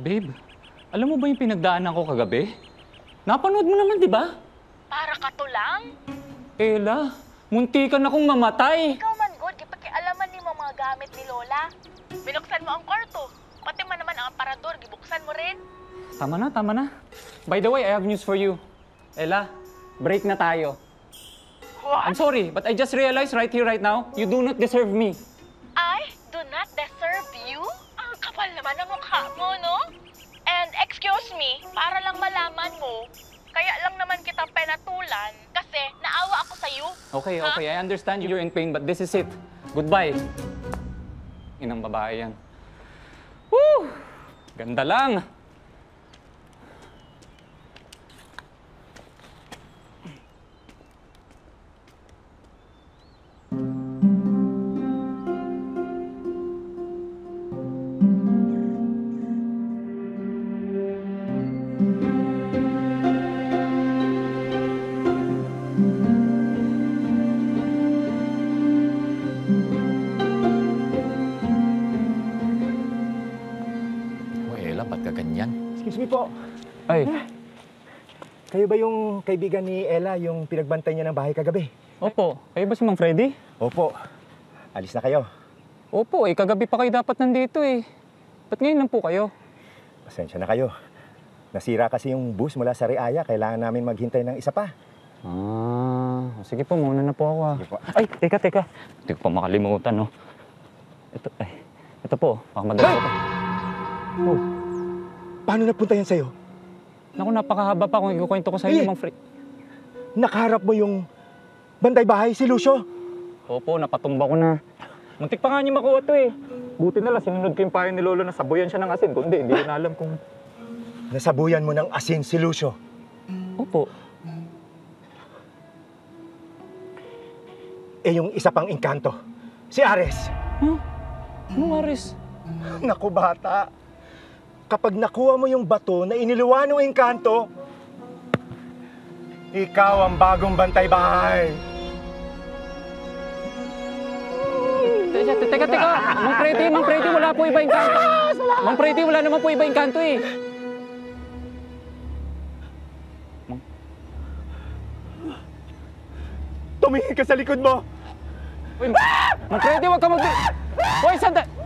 Babe, alam mo ba yung pinagdaanan ko kagabi? Napanood mo naman, di ba? Para ka to lang? Ella, muntikan akong mamatay. Ikaw man, God, kipakialaman ni mo mga gamit ni Lola. Binuksan mo ang kwarto. Pati man naman ang aparador, gibuksan mo rin. Tama na, tama na. By the way, I have news for you. Ella, break na tayo. What? I'm sorry, but I just realized right here, right now, you do not deserve me. I do not deserve you? Ang kapal naman ang mukha mo, no? And excuse me, para lang malaman mo, kaya lang naman kita penatulan kasi naawa ako sa'yo. Okay, okay, I understand you're in pain, but this is it. Goodbye. Inang babae yan. Woo! Ganda lang. Excuse me po. Ay. Kayo ba yung kaibigan ni Ella, yung pinagbantay niya ng bahay kagabi? Opo. Kayo ba si Mang Freddy? Opo. Alis na kayo. Opo, kagabi pa kayo dapat nandito eh. Ba't ngayon lang po kayo? Pasensya na kayo. Nasira kasi yung bus mula sa Riaya. Kailangan namin maghintay ng isa pa. Sige po, mauna na po ako ah. Sige po. Ay, teka. Hindi ko pa makalimutan, no? Ito po, baka madala ko. Oh. Paano napunta yan sa'yo? Naku, napakahaba pa kung ikukwento ko sa inyo, Mang Freddy. Nakaharap mo yung bantay bahay, si Lucio? Opo, napatumba ko na. Muntik pa nga niya makuha to eh. Buti na lang, sinunod ko yung payo ni Lolo na sabuyan siya ng asin. Kundi, hindi ko na alam kung... Nasabuyan mo ng asin si Lucio? Opo. Eh yung isa pang engkanto, si Ares. Huh? Anong Ares? Naku bata, kapag nakuha mo yung bato na iniluwa ng engkanto, ikaw ang bagong bantay bahay. Teka. Mang Freddy, wala po iba engkanto. Mang Freddy, wala naman po iba engkanto eh. Tumingin ka sa likod mo! Uy, Mang Freddy, huwag ka Hoy, sandali!